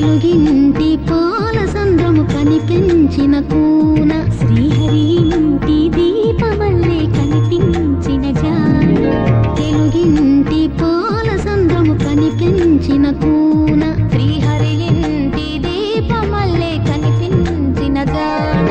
తెలుగింటి పాల సంద్రము కనిపించిన కూన శ్రీహరి ఇంటి దీపమల్లే కనిపించిన జాన తెలుగింటి పాల సంద్రము కనిపించిన కూన శ్రీహరి ఇంటి దీపమల్లే కనిపించిన జాన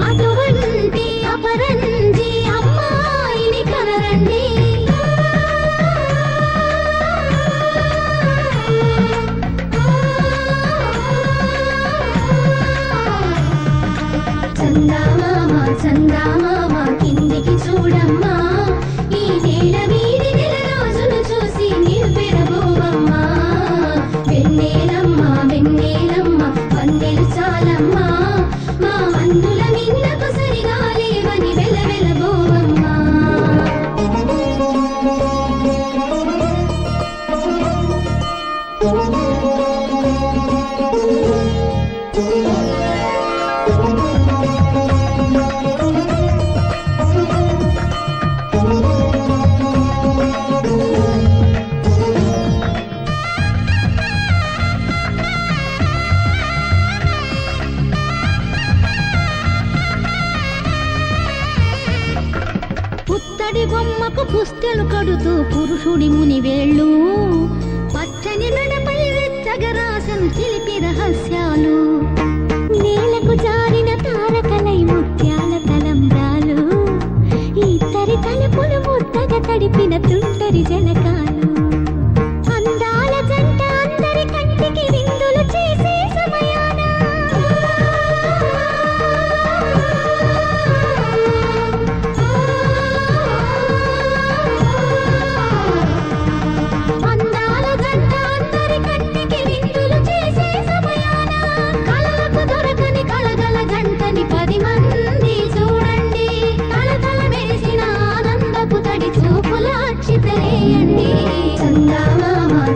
అటువంటి అపరంజి అమ్మాయిని కనరండి చందామామ కిందికి చూడమ్మా ఈ నేల వీడి నెల రోజులు చూసి నివ్వెరబోవమ్మా వెన్నెలమ్మ వెన్నెలమ్మ వన్నెలు చాలమ్మా మా అందుల మిన్నకు సరిగా లేవని వెలవెలబోవమ్మా పుత్తడి బొమ్మకు పుస్తెలు కడుతూ పురుషుడి ముని వేళ్ళు పచ్చని నడపై వెచ్చగరాసను చిలిపి రహస్యాలు నేలకు జారిన తారకలై ముత్యాల తలంబ్రాలు ఇద్దరి తలుపులు ముద్దగా తడిపిన తుంటరి జలకాలు అందాల జంట అందరి కంటికి విందులు చేసే సమయాన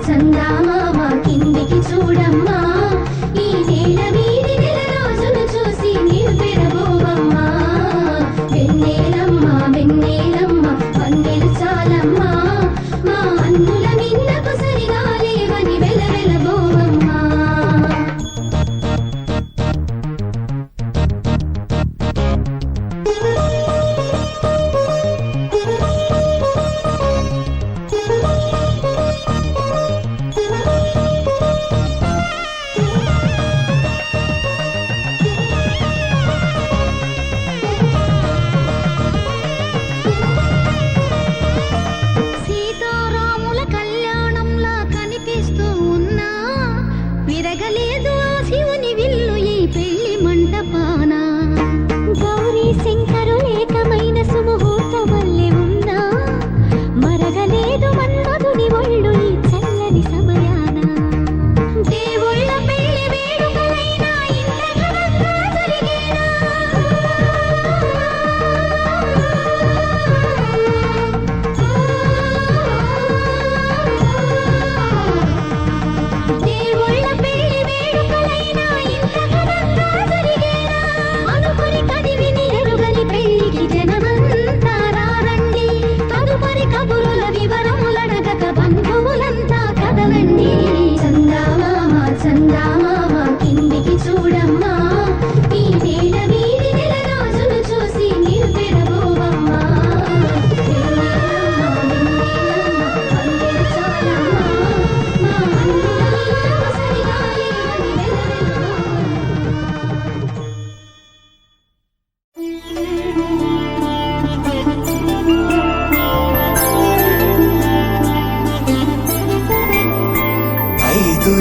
చందామామ కిందికి చూడమ్మా ఈ నేల వీడి నెల రోజులు చూసి నివ్వెరబోవమ్మా వెన్నెలమ్మ వెన్నెలమ్మ వన్నెలు చాలమ్మా మా అందుల మిన్నకు సరిగా లేవని వెలవెలబోవమ్మా విరగలేదు ఆ శివుని విల్లు ఈ పెళ్లి మంటపాన గౌరీ శంకరు ఏకమైన సుముహూర్త వల్లే ఉన్నా మరగలేదు మన్మధుని ఒళ్ళు ఈ చల్లని సమయాన దేవుళ్ళ పెళ్లి వేడుకలైనా ఇంత ఘనంగా జరిగేనా చందామామ కిందికి చూడమ్మా ఈ నేల వీడి నెల రోజులు చూసి నివ్వెరబోవమ్మా వన్నెలు చాలమ్మా మా అందుల మిన్నకు సరిగా లేవని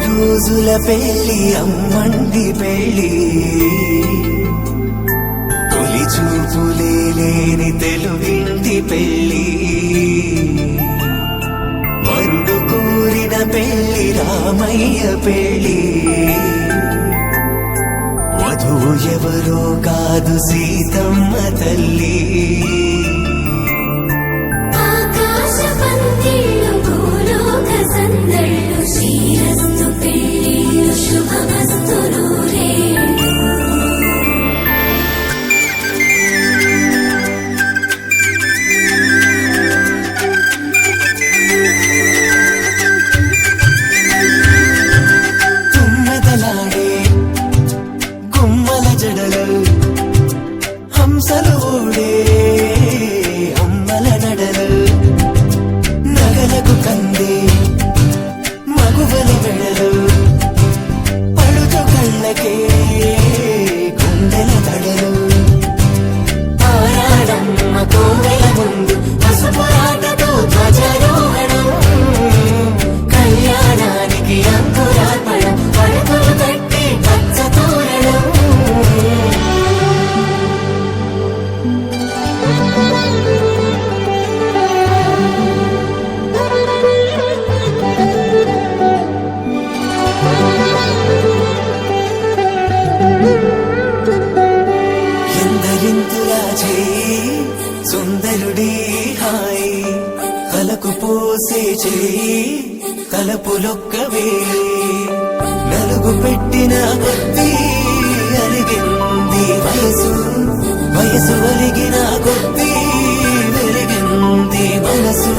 రోజుల పెళ్లి అమ్మంది పెళ్లి తొలి చూపులే లేని తెలుగింటి పెళ్లి వరుడు కోరిన పెళ్లి రామయ్య పెళ్లి వధువు ఎవరో కాదు సీతమ్మ తల్లి శ్రీరస్తు పెళ్లిళ్ళు శుభమస్తు నూరేళ్ళు తుమ్మెదలా తలుపులొక్కవే నలుగు పెట్టిన కొద్దీ అలిగింది వయసు వయసు ఒలిగిన కొద్దీ వెలిగింది మనసు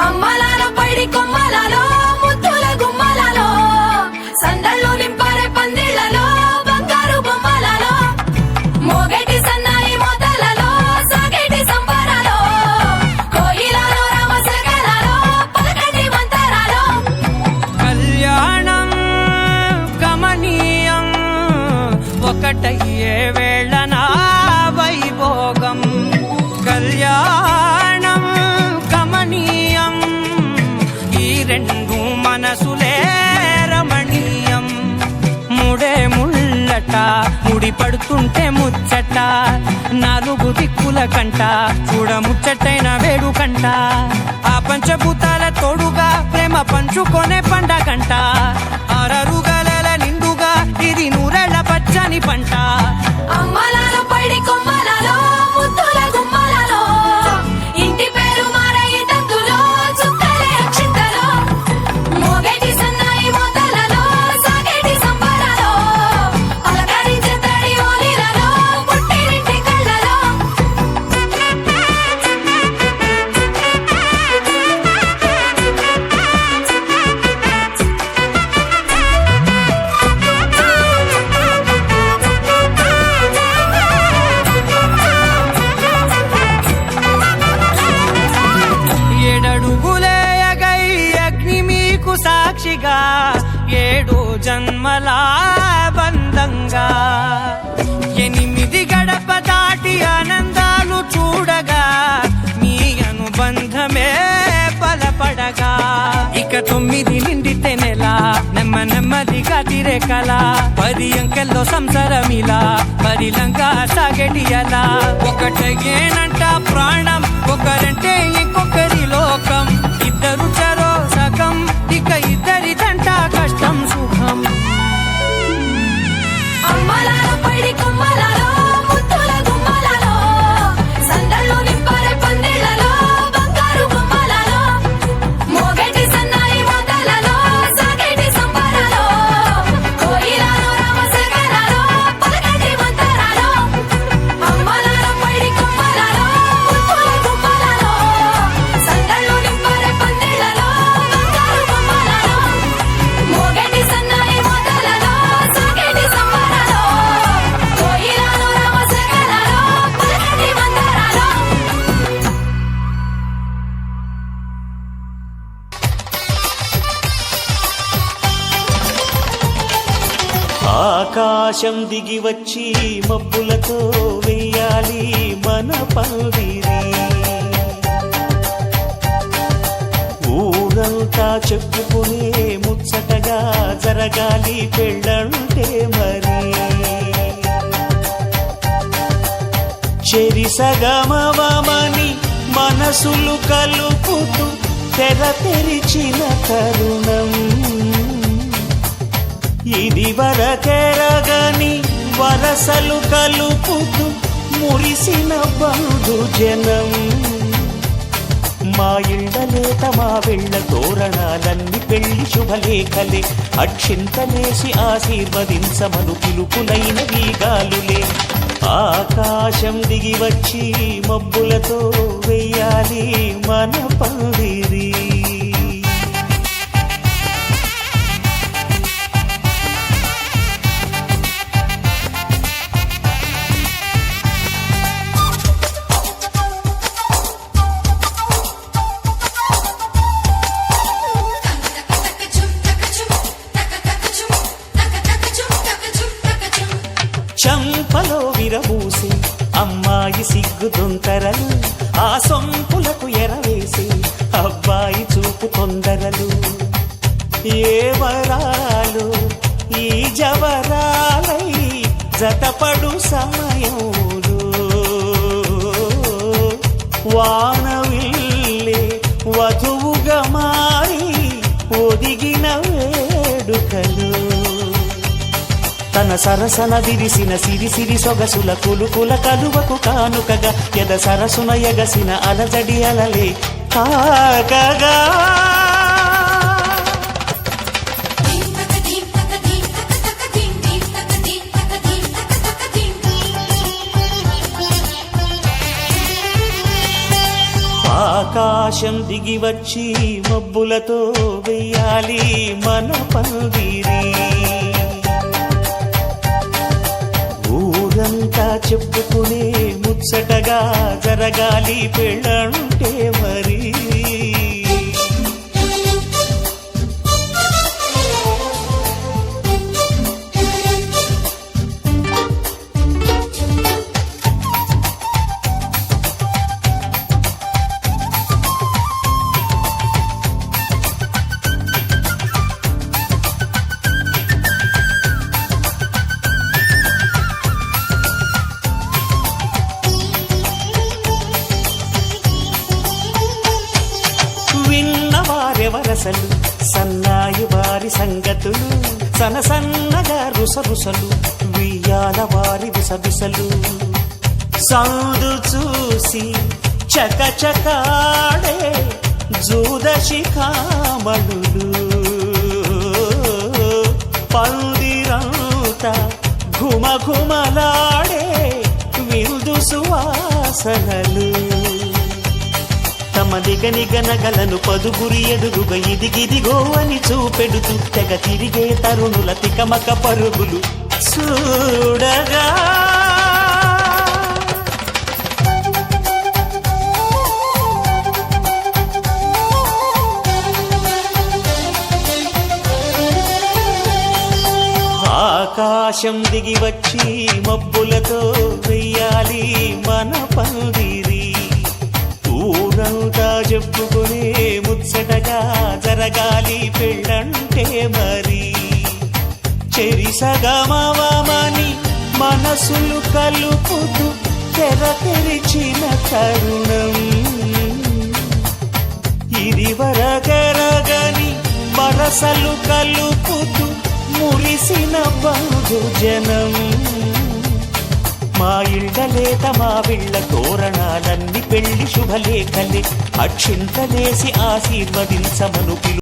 అమ్మలాల పైడి కొమ్మలలో ముద్దుల గుమ్మలలో సందళ్ళు నింపారే పందిళ్లలో బంగారు బొమ్మలలో మోగేటి సన్నాయి మోతలలో సాగేటి సంబరాలో కోయిలలో రామశకలలో పలకటి మంతరాలో కళ్యాణం గమనీయం ఒకటయ్యే వేళ నా వైభోగం కళ్యాణం గమనీయం ఈ రెండు మనసులే రమణీయం ముడే ముళ్ళట ముడి పడుతుంటే ముచ్చట నాలుగు దిక్కుల కంట చూడ ముచ్చటైన వేడుకంట ఆ పంచభూతాల తోడుగా ప్రేమ పంచుకొనే పండగంట ఆరరుగల నిండుగా ఇది నూరెళ్ళ పచ్చని పంట అమ్మలాల పైడి కొమ్మలలో ముద్దుల గుమ్మలలో ఇంటి పేరు మారయి తందులో చుక్కలే అక్షింతలో మోగేటి సన్నాయి మోతలలో సాగేటి సంబరాలో పలకరించే తడి ఓలిలలో పుట్టినింటి కళ్ళలో ఏడడుగులే ఎగై అగ్ని మీకు సాక్షిగా ఏడు జన్మల బంధంగా ఎనిమిది గడప దాటి ఆనందాలు చూడగా మీ అనుబంధమే బలపడగా ఇక 9 నిండితే నెల నెమ్మదిగా తిరేకల 10 అంకెల్లో సంసారమిలా పరిలంగా సాగడియలా ఒకటేనంట ప్రాణం ఒకరంటే ఇంకొకరి లోకం ఇద్దరు చరో సగం ఇక ఇద్దరిదంట కష్టం సుఖం అమ్మలాల పైడి కొమ్మలలో ముద్దుల గుమ్మలలో సందళ్ళు నింపారే పందిళ్లలో బంగారు బొమ్మలలో మోగేటి సన్నాయి మోతలలో సాగేటి సంబరాలో కోయిలలో రామశకలలో పలకటి మంతరాలో అమ్మలాల పైడి కొమ్మలలో ముద్దుల గుమ్మలలో సందళ్ళు నింపారే పందిళ్లలో బంగారు బొమ్మలలో మోగేటి సన్నాయి మోతలలో సాగేటి సంబరాలో కోయిలలో రామశకలలో పలకటి మంతరాలో ఆకాశం దిగి వచ్చి మబ్బులతో వెయ్యాలి మన పందిరి ఊరంతా చెప్పుకునే ముచ్చటగా జరగాలి పెళ్ళంటే మరి చెరిసగమవమని మనసులు కలుపుతూ తెర తెరిచిన తరుణం ఇది వరకెరగని వరసలు కలుపుతూ మురిసిన బంధు జనం మా ఇళ్ళలేత మా వెళ్ళ తోరణాలన్నీ పెళ్లి శుభలేఖలే అక్షింతలేసి ఆశీర్వదించమను పిలుపులైన వీగాలులే ఆకాశం దిగి వచ్చి మబ్బులతో వెయ్యాలి మన పందిరి. చంపలో విరబూసి అమ్మాయి సిగ్గుదొంతరలు, ఆ సొంపులకు ఎరవేసి అబ్బాయి చూపు తొందరలు. ఏ వరాలు ఈ జవరాలై జతపడు సమయంలో, వానవిల్లే వధువుగా మారి ఒదిగిన వేడుకలు. తన సరసన విరిసిన సిరిసిరి సొగసుల కులుకుల కలువకు కానుకగా ఎద సరసున ఎగసిన అలజడి అలలే కాకగా. ఆకాశం దిగి వచ్చి మబ్బులతో వెయ్యాలి మన పందిరి. ఊరంతా చెప్పుకునే ముచ్చటగా జరగాలి పెళ్ళంటే మరి. విన్నవారెవరసలు సన్నాయి వారి సంగతులు, సనసన్నగా రుసరుసలు వియ్యాల వారి విసవిసలు. సౌదు చూసి చకచకాడే జూదశిఖామణులు, పందిరంతా ఘుమఘుమలాడే విరుదు సువాసనలు. తమ నిగనిగనగలను పదుగురి ఎదురుగా ఇదిగిదిగో అని చూపెడుతూ తెగ తిరిగే తరుణుల తికమక పరుగులు చూడగా. ఆకాశం దిగి వచ్చి మబ్బులతో వెయ్యాలి మన పందిరి. ఊరంతా చెప్పుకునే ముచ్చటగా జరగాలి పెళ్ళంటే మరి. చెరిసగమవమని మనసులు కలుపుతూ తెర తెరిచిన తరుణం, ఇది వరగరగని వరసలు కలుపుతూ మురిసిన బహుజనం. మా ఇళ్ళలేత మా విళ్ళ తోరణాలన్నీ పెళ్లి శుభలేఖలే, అక్షింతలేసి ఆశీర్వదించమను పిలు.